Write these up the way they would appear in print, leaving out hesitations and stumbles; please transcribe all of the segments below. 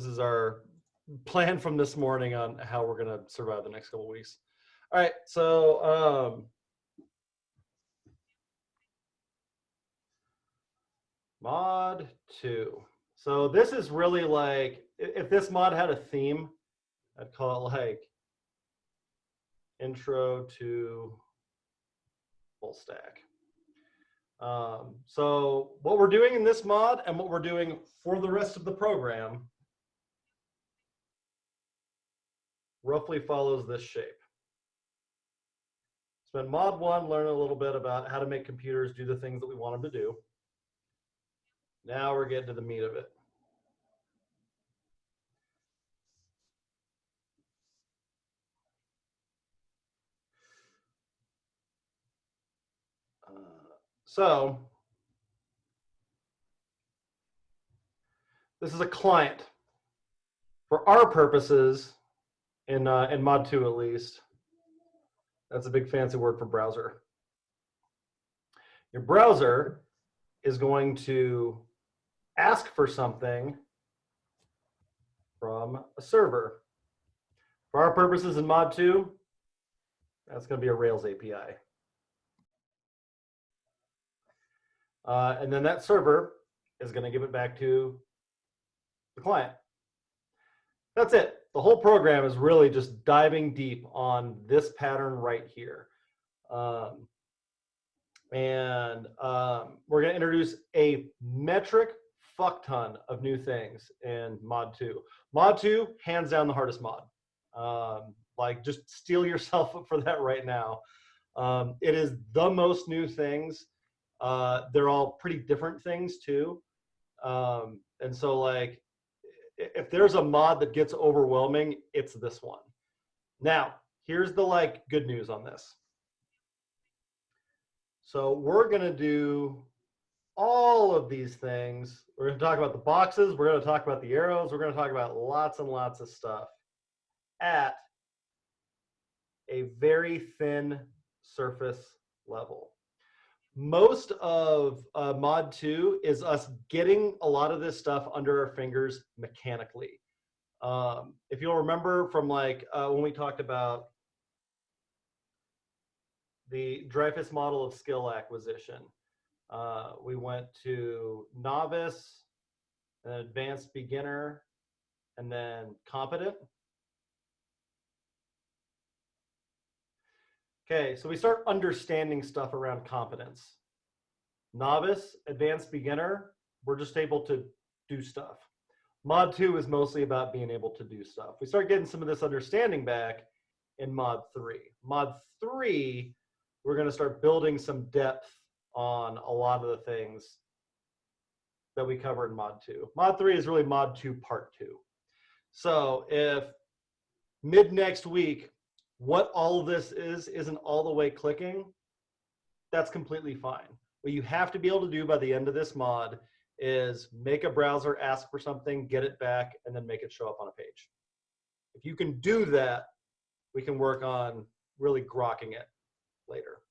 This is our plan from this morning on how we're going to survive the next couple of weeks. All right, so mod 2. So this is really like, if this mod had a theme, I'd call it like intro to full stack. So what we're doing in this mod and what we're doing for the rest of the program roughly follows this shape. Spend mod 1 learning a little bit about how to make computers do the things that we want them to do. Now we're getting to the meat of it. So this is a client. For our purposes, in mod 2 at least, that's a big fancy word for browser. Your browser is going to ask for something from a server. For our purposes in mod 2, that's going to be a Rails API. And then that server is going to give it back to the client. That's it. The whole program is really just diving deep on this pattern right here. We're going to introduce a metric fuck ton of new things in mod 2. Mod 2, hands down the hardest mod. Like, just steel yourself up for that right now. It is the most new things. They're all pretty different things too. And so, like, if there's a mod that gets overwhelming, it's this one. Now, here's the like good news on this. So we're going to do all of these things. We're going to talk about the boxes. We're going to talk about the arrows. We're going to talk about lots and lots of stuff at a very thin surface level. Most of mod 2 is us getting a lot of this stuff under our fingers mechanically. If you'll remember from like when we talked about the Dreyfus model of skill acquisition, we went to novice, and advanced beginner, and then competent. Okay, so we start understanding stuff around competence. Novice, advanced beginner, we're just able to do stuff. Mod 2 is mostly about being able to do stuff. We start getting some of this understanding back in mod 3. Mod 3, we're going to start building some depth on a lot of the things that we cover in mod 2. Mod 3 is really mod 2 part 2. So if mid next week, what all of this isn't all the way clicking, that's completely fine. What you have to be able to do by the end of this mod is make a browser ask for something, get it back, and then make it show up on a page. If you can do that, we can work on really grokking it later.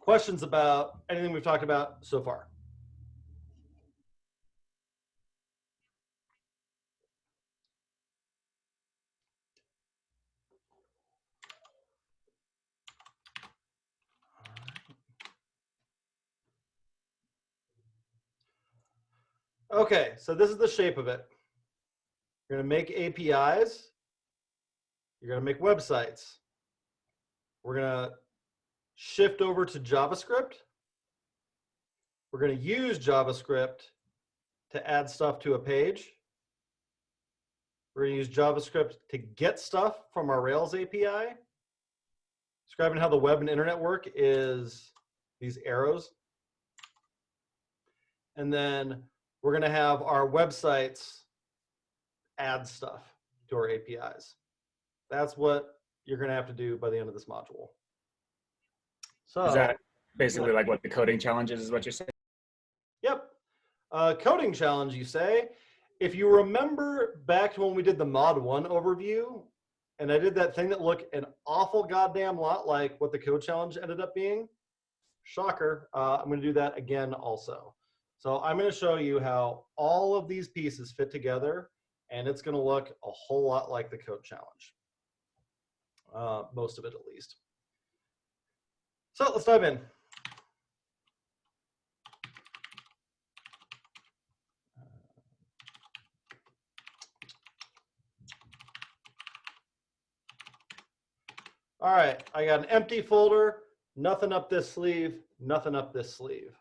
Questions about anything we've talked about so far? Okay, so this is the shape of it. You're going to make APIs. You're going to make websites. We're going to shift over to JavaScript. We're going to use JavaScript to add stuff to a page. We're going to use JavaScript to get stuff from our Rails API. Describing how the web and internet work is these arrows. And then we're going to have our websites add stuff to our APIs. That's what you're going to have to do by the end of this module. So, is that basically like what the coding challenge is what you're saying? Yep. Coding challenge, you say. If you remember back to when we did the mod 1 overview, and I did that thing that looked an awful goddamn lot like what the code challenge ended up being, shocker, I'm going to do that again also. So I'm going to show you how all of these pieces fit together and it's going to look a whole lot like the code challenge. Most of it, at least. So let's dive in. All right, I got an empty folder, nothing up this sleeve, nothing up this sleeve.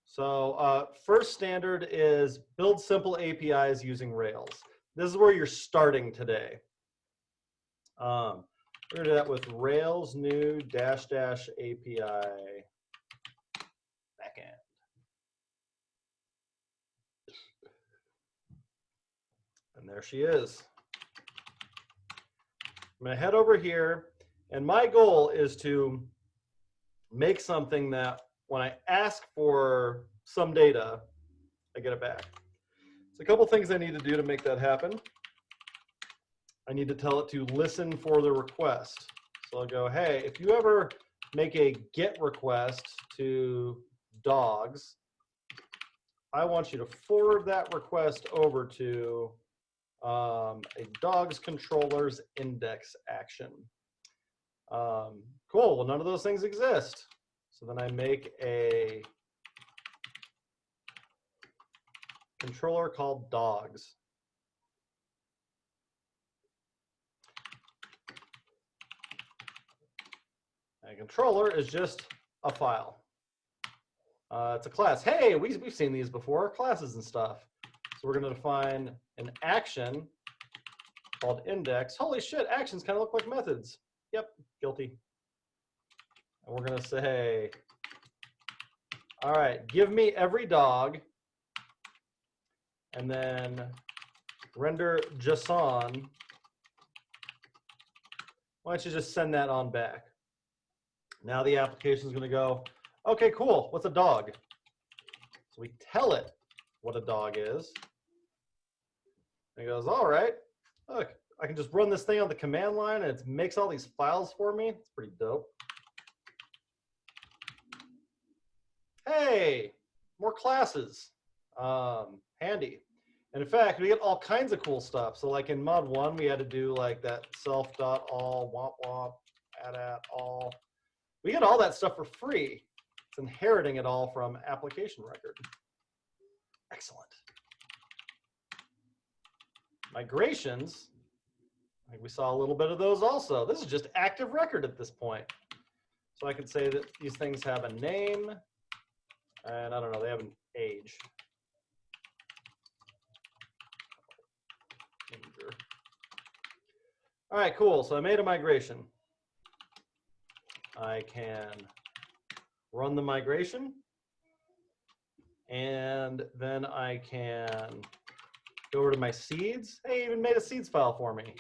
So first standard is build simple APIs using Rails. This is where you're starting today. We're gonna do that with Rails new -- API backend. And there she is. I'm gonna head over here, and my goal is to make something that when I ask for some data, I get it back. So a couple things I need to do to make that happen. I need to tell it to listen for the request. So I'll go, hey, if you ever make a GET request to dogs, I want you to forward that request over to a dogs controller's index action. Cool, well, none of those things exist. So then I make a controller called dogs. A controller is just a file. It's a class. Hey, we've seen these before, classes and stuff. So we're going to define an action called index. Holy shit, actions kind of look like methods. Yep, guilty. And we're going to say, all right, give me every dog, and then render JSON. Why don't you just send that on back? Now the application is going to go, okay, cool, what's a dog? So we tell it what a dog is. And it goes, all right, look, I can just run this thing on the command line and it makes all these files for me. It's pretty dope. Hey, more classes. Handy. And in fact, we get all kinds of cool stuff. So like in mod 1, we had to do like that self.all, womp womp, add all. We get all that stuff for free. It's inheriting it all from application record. Excellent. Migrations, I think we saw a little bit of those also. This is just active record at this point. So I could say that these things have a name, and I don't know, they have an age. All right, cool. So I made a migration. I can run the migration, and then I can go over to my seeds. Hey, even made a seeds file for me.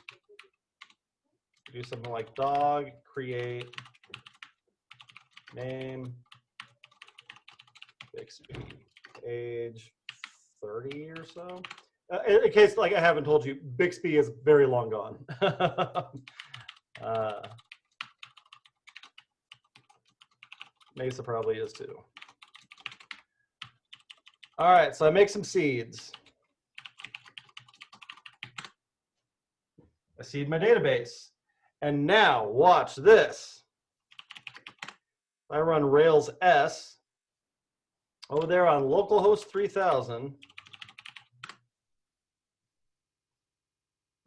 Do something like dog, create, name, Bixby, age 30 or so. In case like I haven't told you, Bixby is very long gone. Mesa probably is too. All right, so I make some seeds. I seed my database. And now watch this. I run Rails S over there on localhost 3000.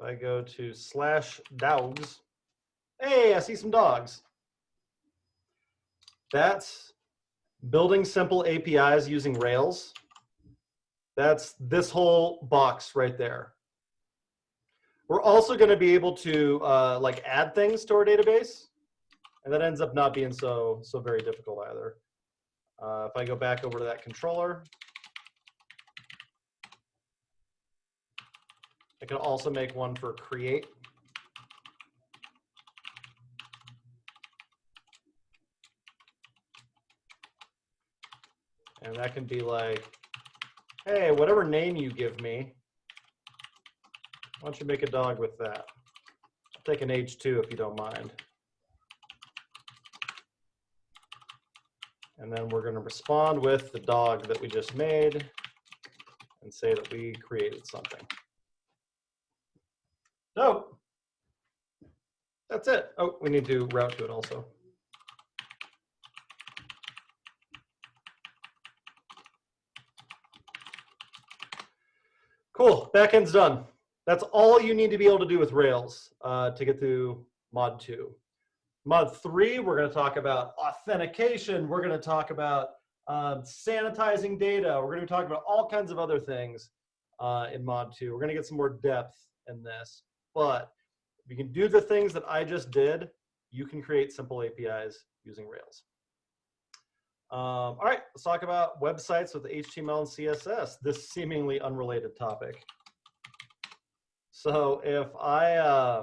I go to /dogs. Hey, I see some dogs. That's building simple APIs using Rails. That's this whole box right there. We're also going to be able to like add things to our database, and that ends up not being so very difficult either. If I go back over to that controller, I can also make one for create. And that can be like, hey, whatever name you give me, why don't you make a dog with that? I'll take an age too, if you don't mind. And then we're going to respond with the dog that we just made. and say that we created something. Nope. That's it. Oh, we need to route to it also. Cool, backend's done. That's all you need to be able to do with Rails to get through mod 2. Mod 3, we're going to talk about authentication. We're going to talk about sanitizing data. We're going to be talking about all kinds of other things in mod 2. We're going to get some more depth in this. But if you can do the things that I just did, you can create simple APIs using Rails. All right, let's talk about websites with HTML and CSS, this seemingly unrelated topic. So if I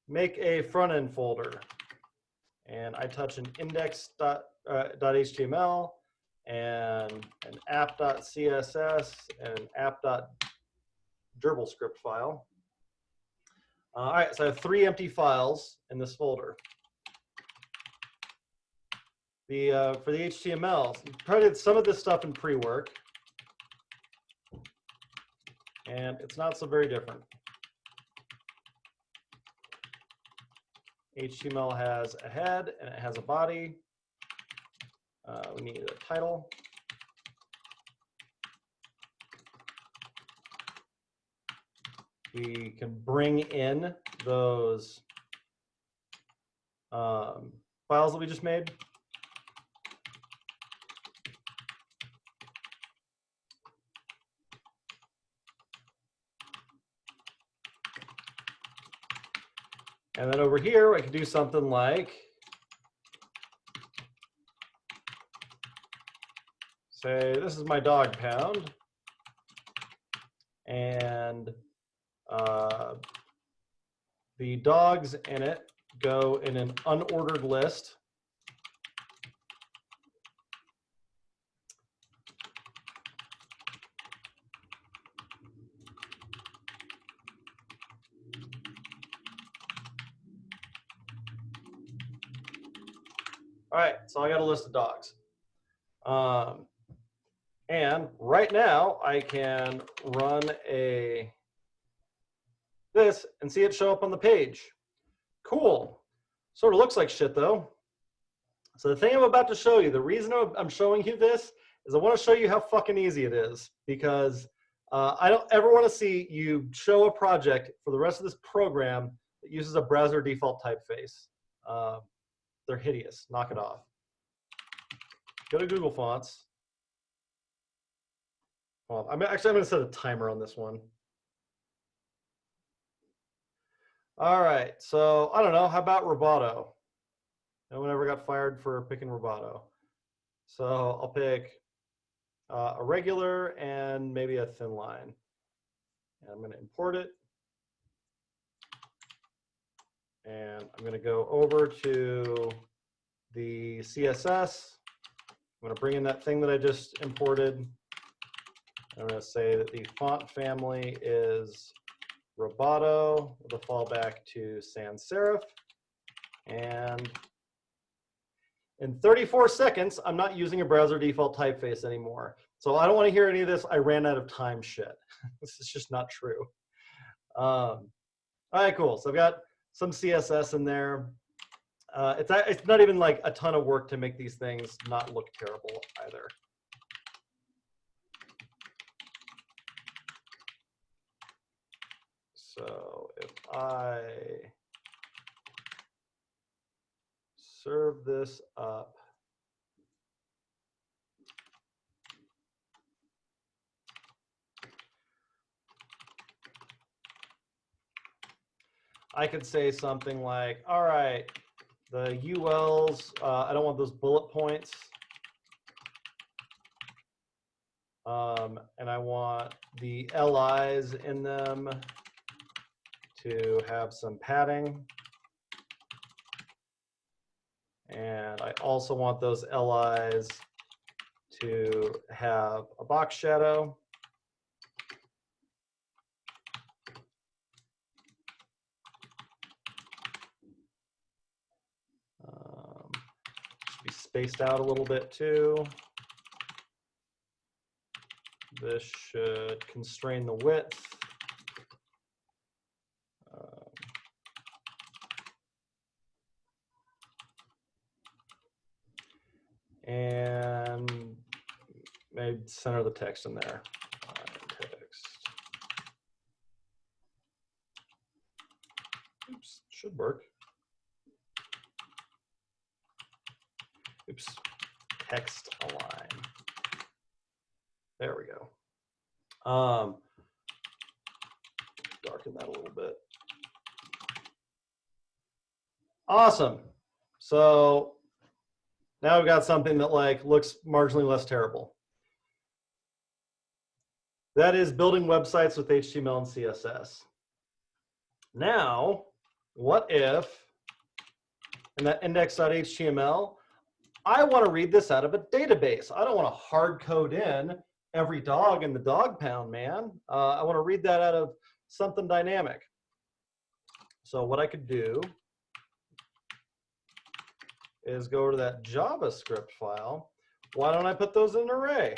make a front-end folder and I touch an index.html and an app.css and an app.gerbilscript file. All right, so I have 3 empty files in this folder. For the HTML, probably did some of this stuff in pre-work, and it's not so very different. HTML has a head and it has a body. We need a title. We can bring in those files that we just made. And then over here, I can do something like, say, this is my dog pound. And the dogs in it go in an unordered list. All right, so I got a list of dogs. And right now I can run this and see it show up on the page. Cool. Sort of looks like shit though. So the thing I'm about to show you, the reason I'm showing you this is I want to show you how fucking easy it is, because I don't ever want to see you show a project for the rest of this program that uses a browser default typeface. They're hideous. Knock it off. Go to Google Fonts. Well, I'm going to set a timer on this one. All right, so I don't know. How about Roboto? No one ever got fired for picking Roboto. So I'll pick a regular and maybe a thin line. And I'm going to import it. And I'm going to go over to the CSS. I'm going to bring in that thing that I just imported. I'm going to say that the font family is Roboto with a fallback to sans serif. And in 34 seconds, I'm not using a browser default typeface anymore. So I don't want to hear any of this. I ran out of time shit. This is just not true. All right, cool. So I've got some CSS in there. It's not even like a ton of work to make these things not look terrible either. So if I serve this up, I could say something like, all right, the ULs, I don't want those bullet points. And I want the LIs in them to have some padding. And I also want those LIs to have a box shadow. Should be spaced out a little bit too. this should constrain the width. And maybe center the text in there. Text. Oops, should work. Oops, text align. There we go. Darken that a little bit. Awesome. So now we've got something that like looks marginally less terrible. That is building websites with HTML and CSS. Now, what if in that index.html, I want to read this out of a database. I don't want to hard code in every dog in the dog pound, man. I want to read that out of something dynamic. So what I could do is go over to that JavaScript file. Why don't I put those in an array?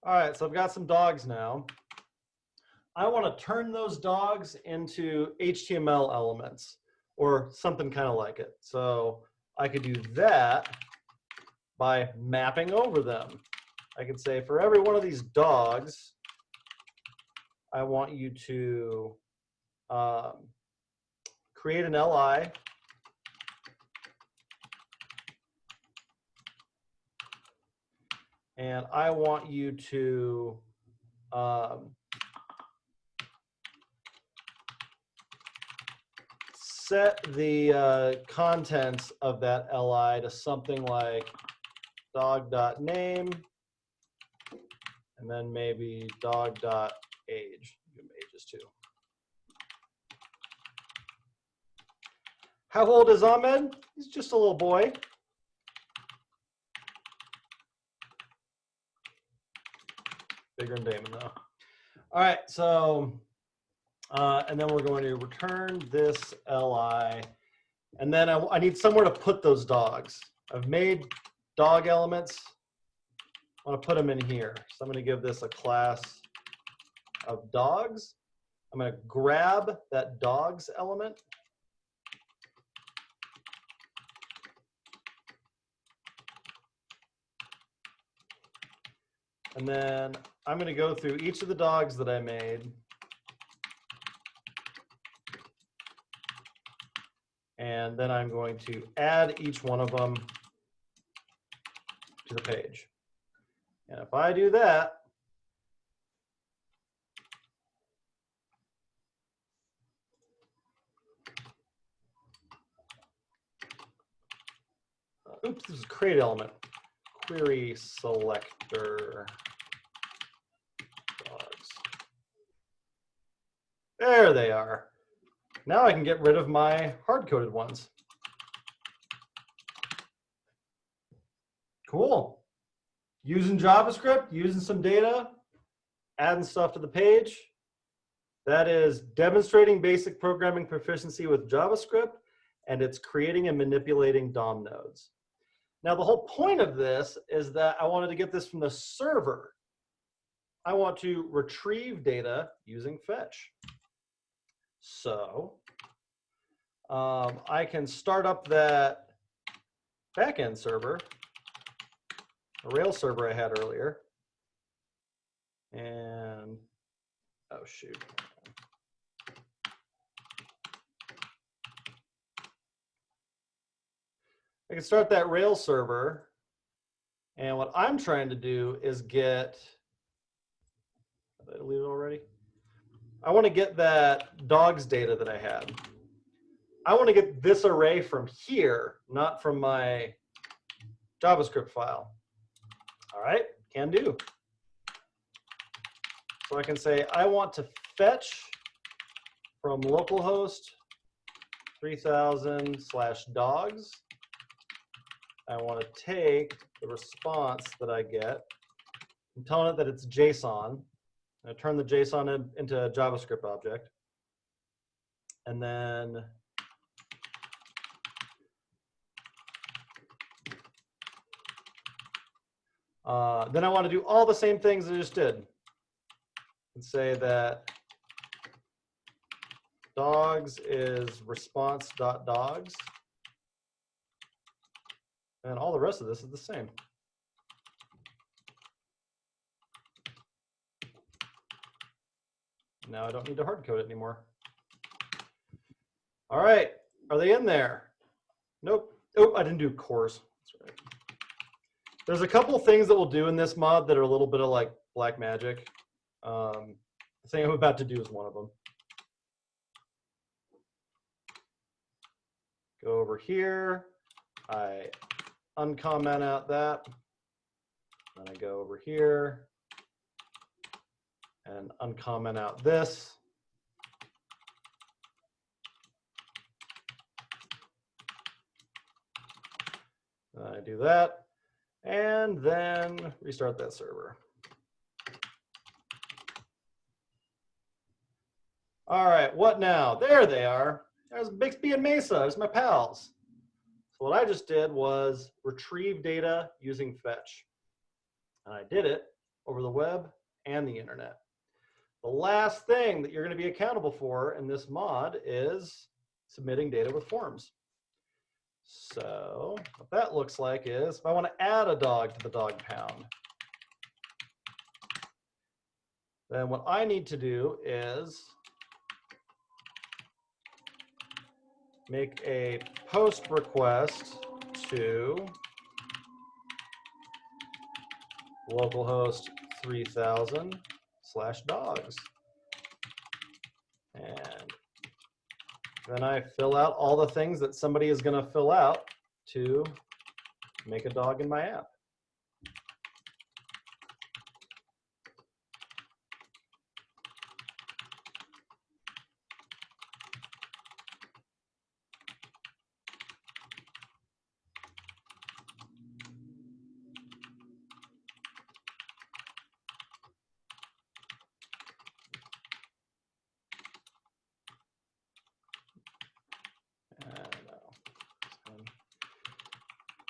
All right, so I've got some dogs now. I want to turn those dogs into HTML elements or something kind of like it. So I could do that by mapping over them. I could say for every one of these dogs, I want you to create an LI and I want you to set the contents of that LI to something like dog.name and then maybe dog.age. Give them ages too. How old is Ahmed? He's just a little boy. Bigger than Damon though. All right, so and then we're going to return this LI, and then I need somewhere to put those dogs. I've made dog elements. I want to put them in here. So I'm going to give this a class of dogs. I'm going to grab that dogs element. And then I'm going to go through each of the dogs that I made. And then I'm going to add each one of them to the page. And if I do that, oops, this is create element, query selector dogs. There they are. Now I can get rid of my hard-coded ones. Cool. Using JavaScript, using some data, adding stuff to the page. That is demonstrating basic programming proficiency with JavaScript, and it's creating and manipulating DOM nodes. Now, the whole point of this is that I wanted to get this from the server. I want to retrieve data using fetch. So I can start up that backend server, a Rails server I had earlier. And, oh shoot. I can start that Rails server. And what I'm trying to do is get, did I delete it already? I want to get that dogs data that I had. I want to get this array from here, not from my JavaScript file. All right, can do. So I can say I want to fetch from localhost 3000/dogs. I want to take the response that I get I'm telling it that it's JSON. I turn the JSON into a JavaScript object. And then I want to do all the same things I just did. And say that dogs is response.dogs. And all the rest of this is the same. Now I don't need to hard code it anymore. All right, are they in there? Nope. Oh, I didn't do cores. That's right. There's a couple things that we'll do in this mod that are a little bit of like black magic. The thing I'm about to do is one of them. Go over here. I uncomment out that. Then I go over here and uncomment out this. I do that, and then restart that server. All right, what now? There they are. There's Bixby and Mesa. There's my pals. So what I just did was retrieve data using fetch. And I did it over the web and the internet. The last thing that you're going to be accountable for in this mod is submitting data with forms. So what that looks like is if I want to add a dog to the dog pound, then what I need to do is make a post request to localhost 3000/dogs. And then I fill out all the things that somebody is going to fill out to make a dog in my app.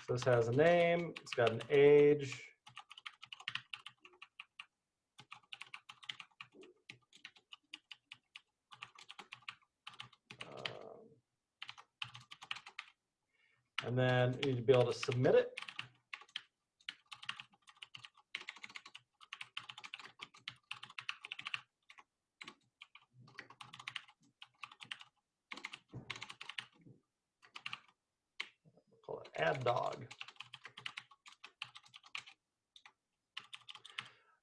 So this has a name, it's got an age. And then you need to be able to submit it. Call it add dog.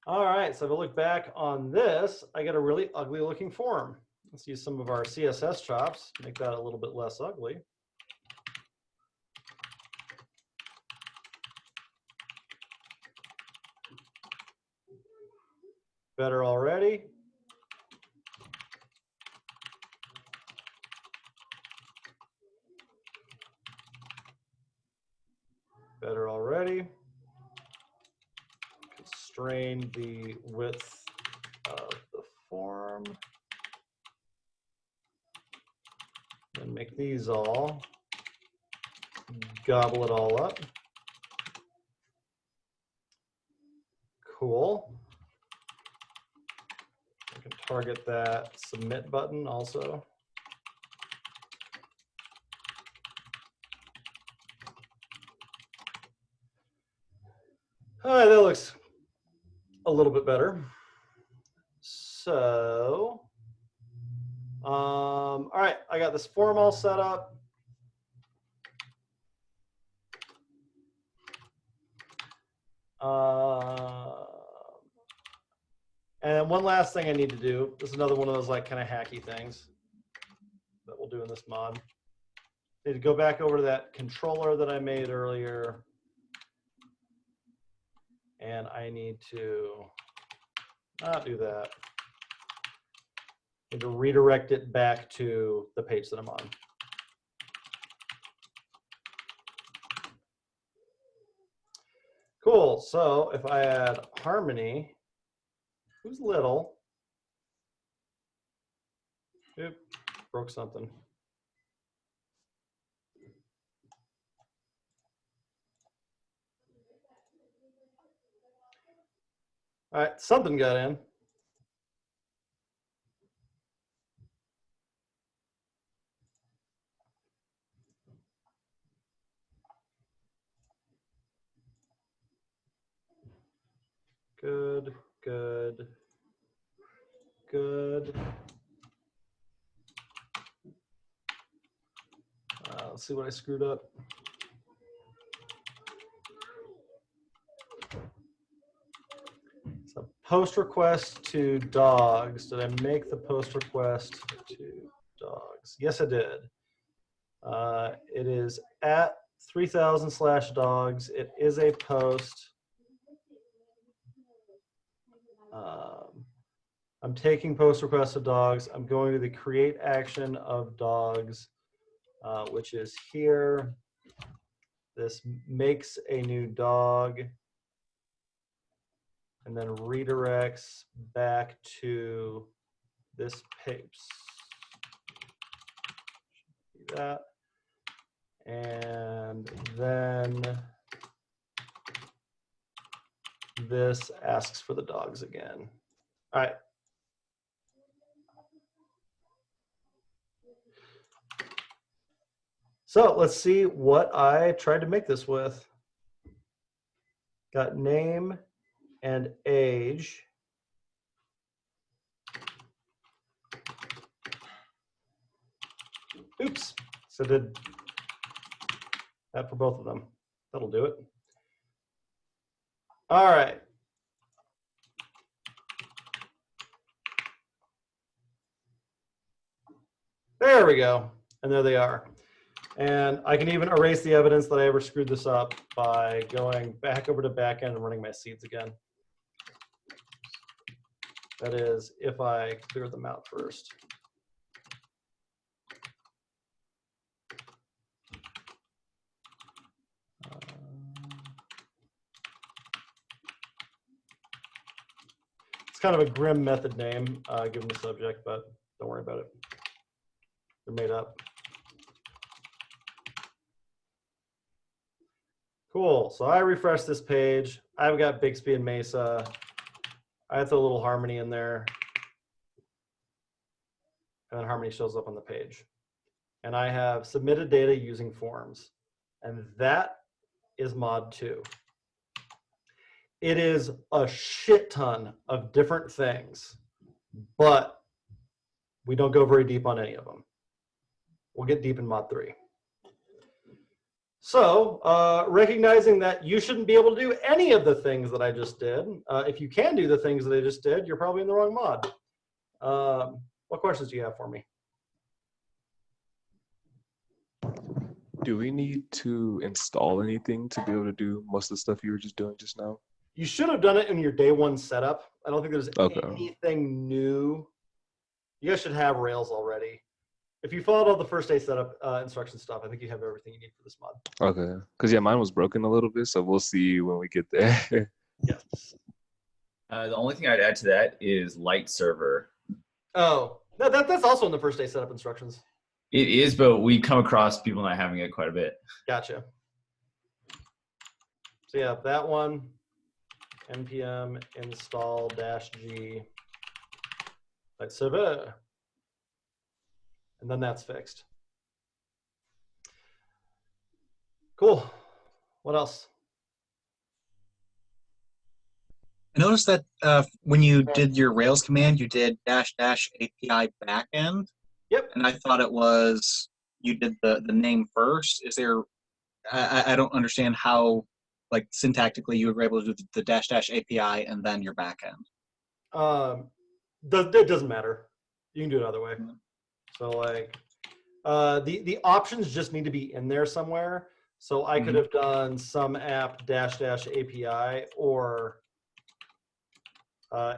All right, so if I look back on this, I get a really ugly looking form. Let's use some of our CSS chops, make that a little bit less ugly. Better already. Better already. Constrain the width of the form. And make these all. Gobble it all up. Cool. I can target that submit button also. All right, that looks a little bit better. So, all right, I got this form all set up. And one last thing I need to do. This is another one of those like kind of hacky things that we'll do in this mod. I need to go back over to that controller that I made earlier. And I need to not do that. I need to redirect it back to the page that I'm on. Cool. So if I add Harmony, who's little? Oop, broke something. All right, something got in. Good, good, good. Let's see what I screwed up. So post request to dogs. Did I make the post request to dogs? Yes, I did. It is at 3000/dogs. It is a post. I'm taking post requests of dogs. I'm going to the create action of dogs, which is here. This makes a new dog and then redirects back to this page. Do that. And then this asks for the dogs again. All right. So let's see what I tried to make this with. Got name and age. Oops. So did that for both of them. That'll do it. All right. There we go. And there they are. And I can even erase the evidence that I ever screwed this up by going back over to backend and running my seeds again. That is, if I clear them out first. It's kind of a grim method name, given the subject, but don't worry about it. They're made up. Cool. So I refresh this page. I've got Bixby and Mesa. I have a little Harmony in there. And then Harmony shows up on the page. And I have submitted data using forms. And that is mod 2. It is a shit ton of different things, but we don't go very deep on any of them. We'll get deep in mod 3. So recognizing that you shouldn't be able to do any of the things that I just did, if you can do the things that I just did, you're probably in the wrong mod. What questions do you have for me? Do we need to install anything to be able to do most of the stuff you were just doing just now? You should have done it in your day one setup. I don't think there's anything new. You guys should have Rails already. If you followed all the first day setup instruction stuff, I think you have everything you need for this mod. Okay. Because, yeah, mine was broken a little bit, so we'll see when we get there. Yes. The only thing I'd add to that is light server. Oh, that's also in the first day setup instructions. It is, but we come across people not having it quite a bit. Gotcha. So yeah, that one, npm install -g light server. And then that's fixed. Cool. What else? I noticed that when you did your Rails command, you did --API backend. Yep. And I thought it was you did the name first. Is there? I don't understand how, like, syntactically you were able to do the --API and then your backend. It doesn't matter. You can do it either way. Mm-hmm. So like, the options just need to be in there somewhere. So I could have done some app --API, or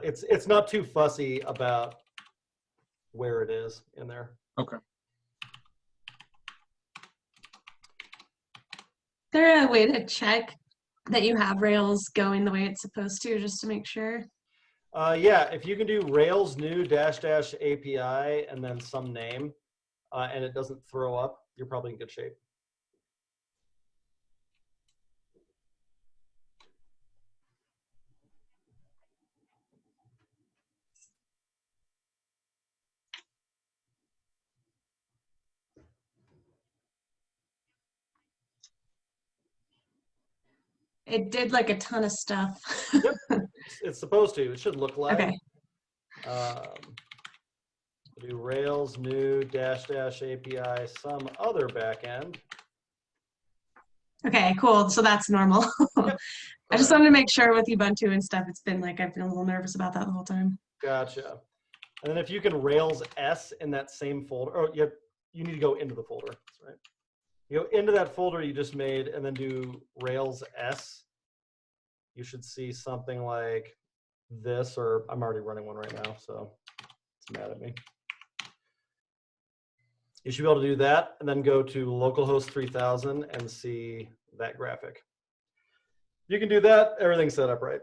it's not too fussy about where it is in there. Okay. Is there a way to check that you have Rails going the way it's supposed to, just to make sure? Yeah, if you can do Rails new dash dash API and then some name, and it doesn't throw up, you're probably in good shape. It did like a ton of stuff. Yep, it's supposed to. It should look like. Okay. Do Rails new dash dash API some other backend. Okay, cool. So that's normal. Yep. I just wanted to make sure with Ubuntu and stuff, it's been like, I've been a little nervous about that the whole time. Gotcha. And then if you can Rails S in that same folder, or you need to go into the folder. That's right. You go into that folder you just made and then do Rails S. You should see something like this, or I'm already running one right now, so it's mad at me. You should be able to do that and then go to localhost 3000 and see that graphic. You can do that, everything's set up right.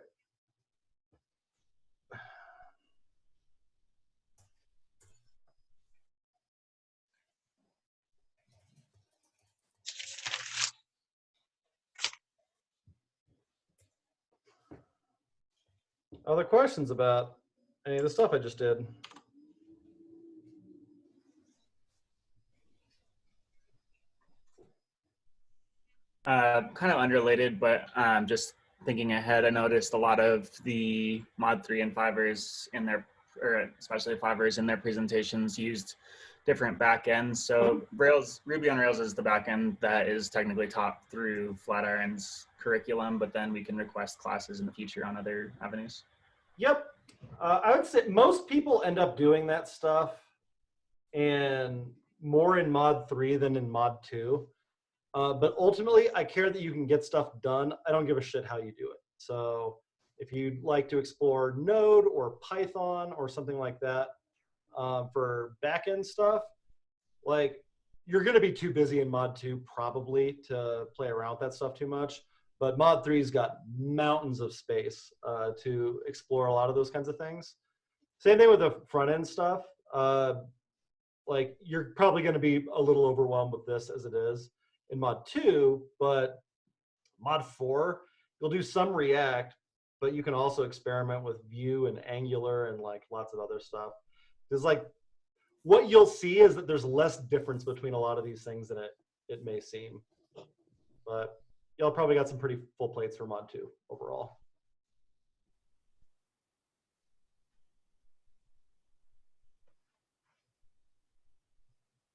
Other questions about any of the stuff I just did? Kind of unrelated, but just thinking ahead, I noticed a lot of the Mod 3 and Fivers in their, or especially Fivers in their presentations used different backends. So Ruby on Rails is the backend that is technically taught through Flatiron's curriculum, but then we can request classes in the future on other avenues. Yep. I would say most people end up doing that stuff and more in Mod 3 than in Mod 2. But ultimately, I care that you can get stuff done. I don't give a shit how you do it. So if you'd like to explore Node or Python or something like that for backend stuff, like you're going to be too busy in Mod 2 probably to play around with that stuff too much. But Mod 3's got mountains of space to explore a lot of those kinds of things. Same thing with the front end stuff. Like you're probably going to be a little overwhelmed with this as it is in Mod 2, but Mod 4, you'll do some React, but you can also experiment with Vue and Angular and like lots of other stuff. There's like, what you'll see is that there's less difference between a lot of these things than it may seem. But y'all probably got some pretty full plates for Mod 2 overall.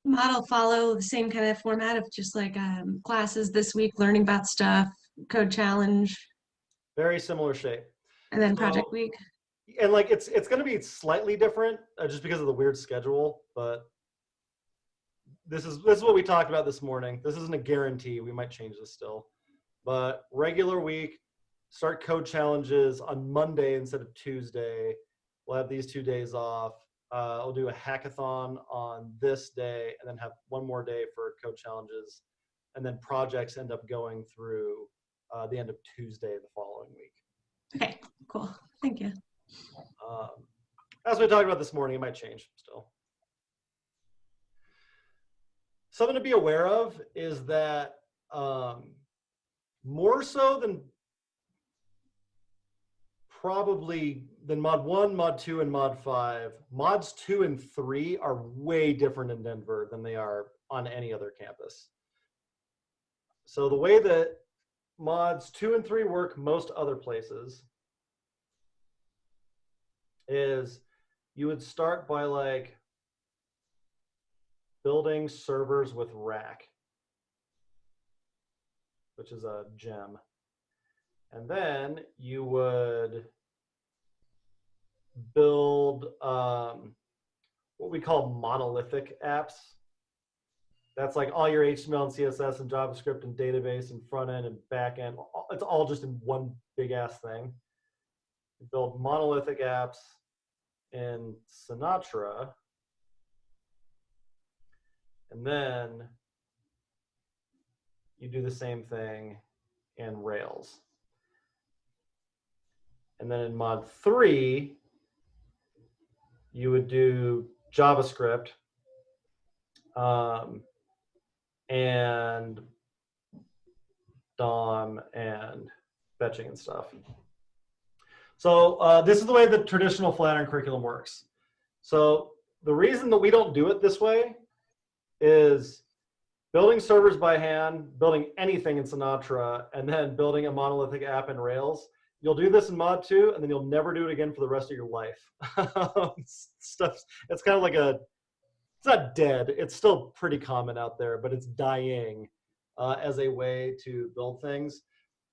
Model follow the same kind of format of just like classes this week, learning about stuff, code challenge, Very similar shape. and then project week. And like it's going to be slightly different just because of the weird schedule, but this is what we talked about this morning. This isn't a guarantee. We might change this still. But regular week, start code challenges on Monday instead of Tuesday. We'll have these 2 days off. I'll do a hackathon on this day and then have one more day for code challenges. And then projects end up going through the end of Tuesday the following week. Okay, cool. Thank you. As we talked about this morning, it might change still. Something to be aware of is that more so than probably than Mod 1, Mod 2, and Mod 5, Mods 2 and 3 are way different in Denver than they are on any other campus. So the way that Mods 2 and 3 work most other places is you would start by like building servers with rack, which is a gem. And then you would build what we call monolithic apps. That's like all your HTML and CSS and JavaScript and database and front end and back end. It's all just in one big ass thing. You build monolithic apps in Sinatra. And then you do the same thing in Rails. And then in mod 3, you would do JavaScript and DOM and fetching and stuff. So this is the way the traditional Flatiron curriculum works. So the reason that we don't do it this way is building servers by hand, building anything in Sinatra, and then building a monolithic app in Rails. You'll do this in mod 2, and then you'll never do it again for the rest of your life. It's kind of like it's not dead. It's still pretty common out there, but it's dying as a way to build things.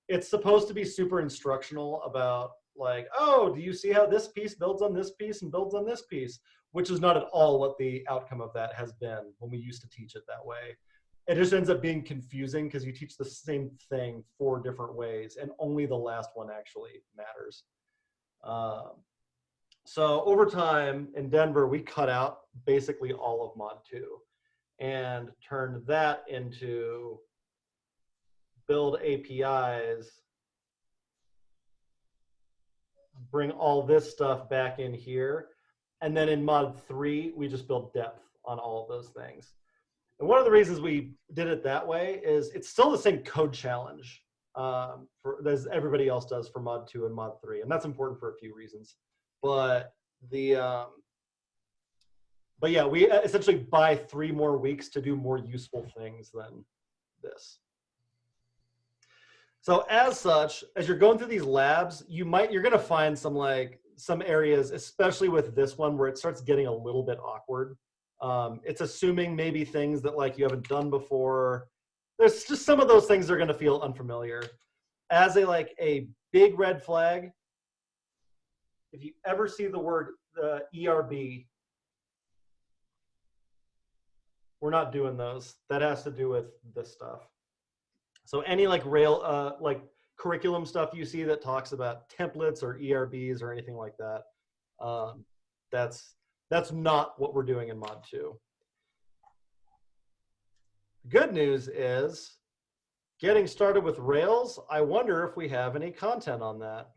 It's supposed to be super instructional about like, oh, do you see how this piece builds on this piece and builds on this piece? Which is not at all what the outcome of that has been when we used to teach it that way. It just ends up being confusing because you teach the same thing 4 different ways and only the last one actually matters. So over time in Denver, we cut out basically all of mod 2 and turned that into build APIs, bring all this stuff back in here. And then in mod 3, we just build depth on all of those things. And one of the reasons we did it that way is it's still the same code challenge as everybody else does for mod 2 and mod 3. And that's important for a few reasons. But yeah, we essentially buy 3 more weeks to do more useful things than this. So as such, as you're going through these labs, you're gonna find some areas, especially with this one, where it starts getting a little bit awkward. It's assuming maybe things that like you haven't done before. There's just some of those things that are gonna feel unfamiliar. As a big red flag, if you ever see the word ERB, we're not doing those. That has to do with this stuff. So any Rail, curriculum stuff you see that talks about templates or ERBs or anything like that, that's not what we're doing in mod 2. Good news is, getting started with Rails, I wonder if we have any content on that.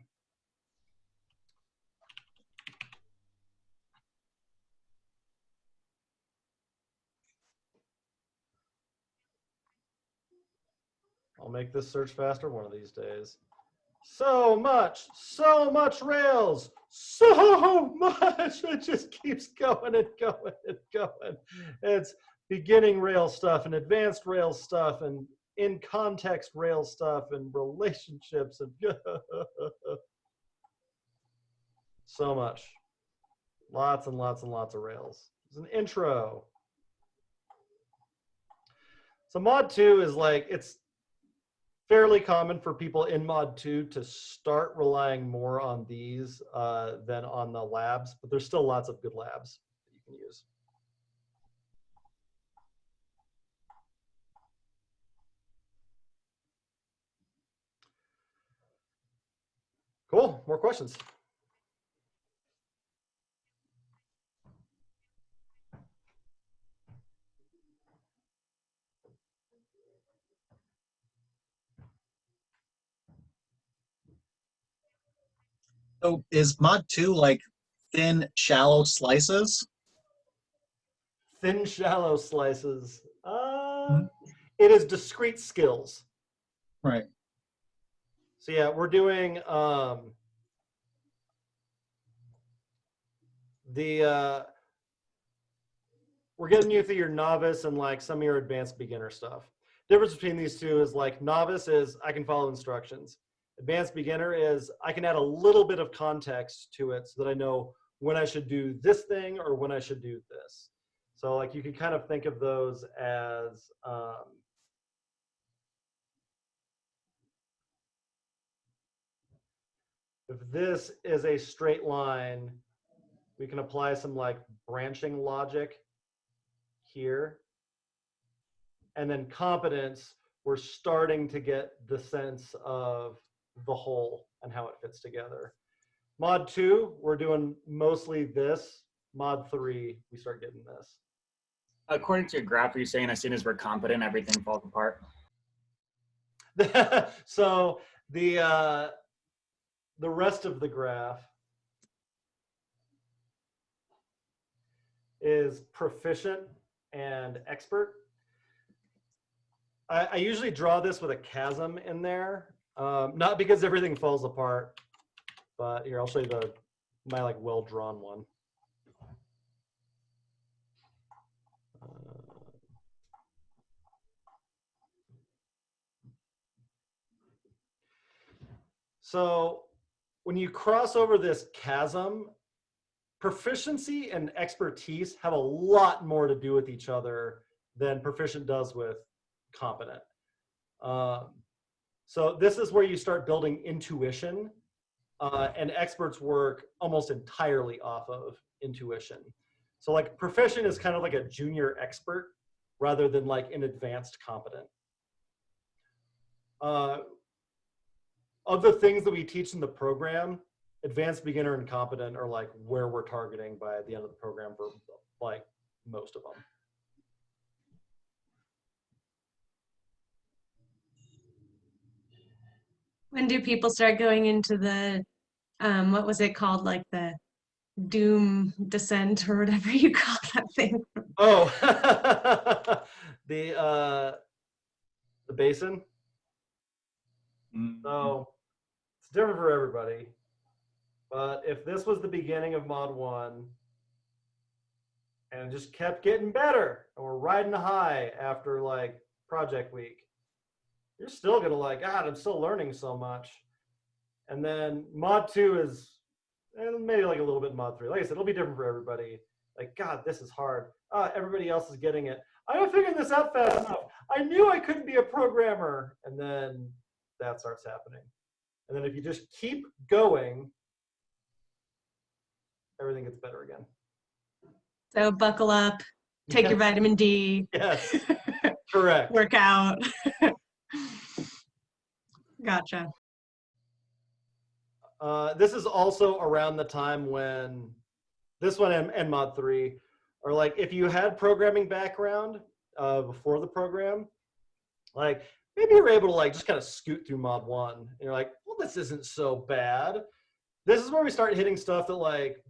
I'll make this search faster one of these days. So much Rails, so much. It just keeps going and going and going. It's beginning Rails stuff and advanced Rails stuff and in context Rails stuff and relationships and so much. Lots and lots and lots of Rails. It's an intro. So mod 2 is it's fairly common for people in mod 2 to start relying more on these than on the labs, but there's still lots of good labs that you can use. Cool, more questions? So is mod 2 like thin, shallow slices? Thin, shallow slices. It is discrete skills. Right. So yeah, we're doing we're getting you through your novice and some of your advanced beginner stuff. Difference between these two is novice is I can follow instructions. Advanced beginner is I can add a little bit of context to it so that I know when I should do this thing or when I should do this. So you can kind of think of those as if this is a straight line, we can apply some branching logic here. And then competence, we're starting to get the sense of the whole and how it fits together. Mod 2, we're doing mostly this. Mod 3, we start getting this. According to your graph, are you saying as soon as we're competent, everything falls apart? So the the rest of the graph is proficient and expert. I usually draw this with a chasm in there, not because everything falls apart, but here, I'll show you my like well-drawn one. So when you cross over this chasm, proficiency and expertise have a lot more to do with each other than proficient does with competent. So this is where you start building intuition, and experts work almost entirely off of intuition. So like proficient is kind of like a junior expert rather than like an advanced competent. Of the things that we teach in the program, advanced, beginner, and competent are like where we're targeting by the end of the program for like most of them. When do people start going into the, what was it called, like the doom descent or whatever you call that thing? Oh, the basin. So it's different for everybody. But if this was the beginning of Mod 1 and it just kept getting better and we're riding high after like project week, you're still gonna like, God, I'm still learning so much. And then Mod 2 is maybe like a little bit Mod 3. Like I said, it'll be different for everybody. Like, God, this is hard. Everybody else is getting it. I'm not figuring this out fast enough. I knew I couldn't be a programmer. And then that starts happening. And then if you just keep going, everything gets better again. So buckle up, take your vitamin D. Yes, correct. Work out. Gotcha. This is also around the time when this one and Mod 3 are like, if you had programming background before the program, like maybe you're able to like just kind of scoot through Mod 1 and you're like, well, this isn't so bad. This is where we start hitting stuff that like,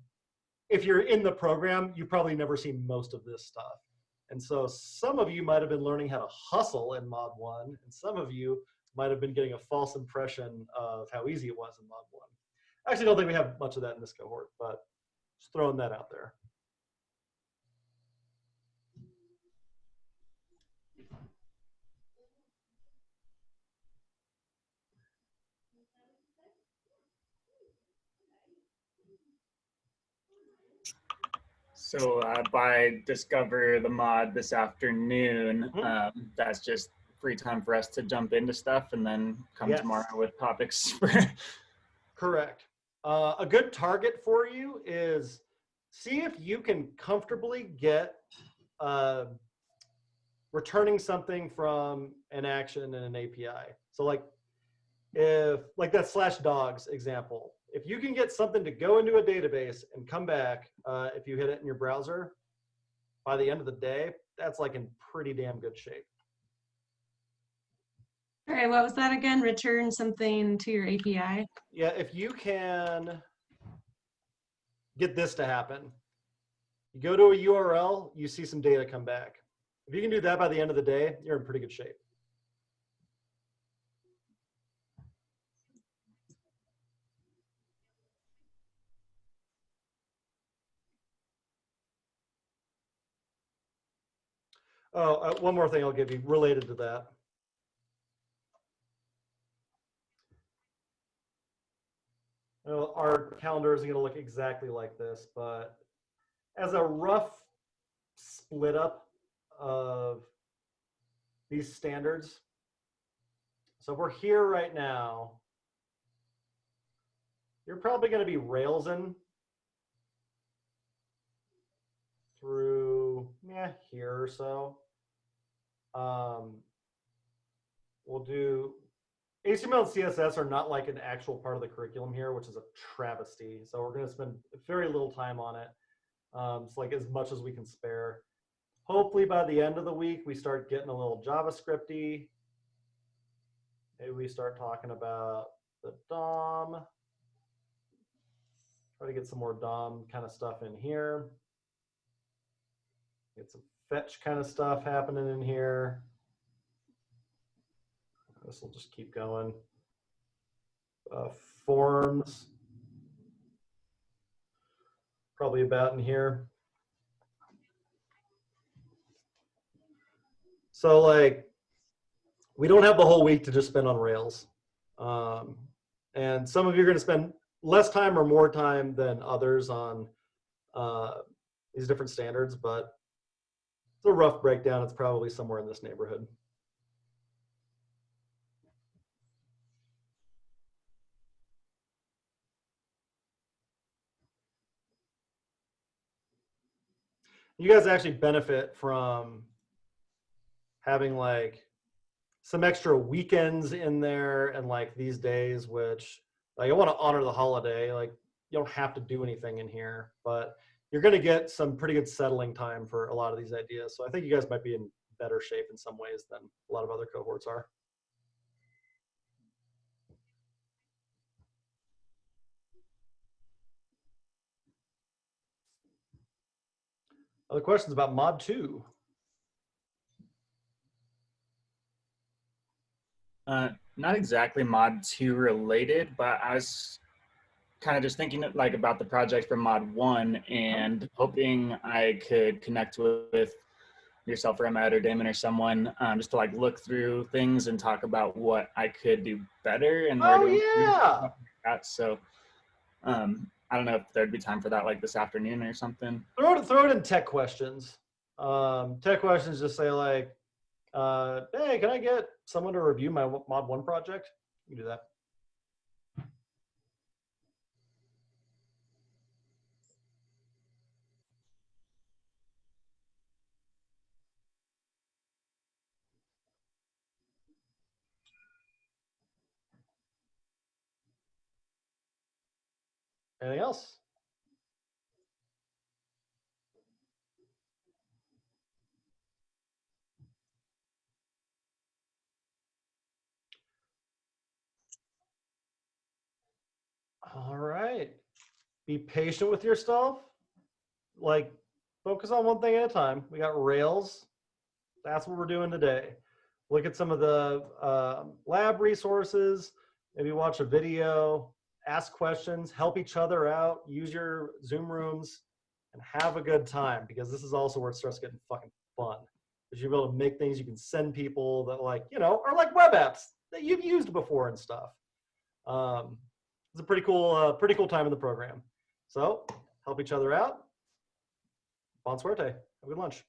if you're in the program, you probably never seen most of this stuff. And so some of you might have been learning how to hustle in Mod 1, and some of you might have been getting a false impression of how easy it was in Mod 1. I actually don't think we have much of that in this cohort, but just throwing that out there. So by discover the mod this afternoon, that's just free time for us to jump into stuff and then come tomorrow with topics. Correct. A good target for you is see if you can comfortably get returning something from an action in an API. So like if like that /dogs example, if you can get something to go into a database and come back, if you hit it in your browser, by the end of the day, that's like in pretty damn good shape. All right, what was that again? Return something to your API? Yeah, if you can get this to happen, you go to a URL, you see some data come back. If you can do that by the end of the day, you're in pretty good shape. Oh, one more thing I'll give you related to that. Our calendar isn't going to look exactly like this, but as a rough split up of these standards, so if we're here right now, you're probably going to be Railsing through here or so. We'll do HTML and CSS are not like an actual part of the curriculum here, which is a travesty. So we're going to spend very little time on it. It's like as much as we can spare. Hopefully by the end of the week, we start getting a little JavaScript-y. Maybe we start talking about the DOM. to get some more DOM kind of stuff in here. Get some fetch kind of stuff happening in here. This will just keep going. Forms, probably about in here. So like, we don't have the whole week to just spend on Rails. And some of you are going to spend less time or more time than others on these different standards, but it's a rough breakdown. It's probably somewhere in this neighborhood. You guys actually benefit from having like some extra weekends in there and like these days, which like I want to honor the holiday. Like you don't have to do anything in here, but you're going to get some pretty good settling time for a lot of these ideas. So I think you guys might be in better shape in some ways than a lot of other cohorts are. Other questions about Mod 2? Not exactly Mod 2 related, but I was kind of just thinking like about the project from Mod 1 and hoping I could connect with yourself or Emmett or Damon or someone just to like look through things and talk about what I could do better and where to improve that. So I don't know if there'd be time for that like this afternoon or something. Throw it in tech questions. Tech questions just say like, hey, can I get someone to review my Mod 1 project? You can do that. Anything else? All right. Be patient with yourself. Like, focus on one thing at a time. We got Rails. That's what we're doing today. Look at some of the lab resources. Maybe watch a video. Ask questions. Help each other out. Use your Zoom rooms. And have a good time, because this is also where it starts getting fucking fun. Because you're able to make things you can send people that like, you know, are like web apps that you've used before and stuff. It's a pretty cool time in the program. So help each other out. Bon suerte. Have a good lunch.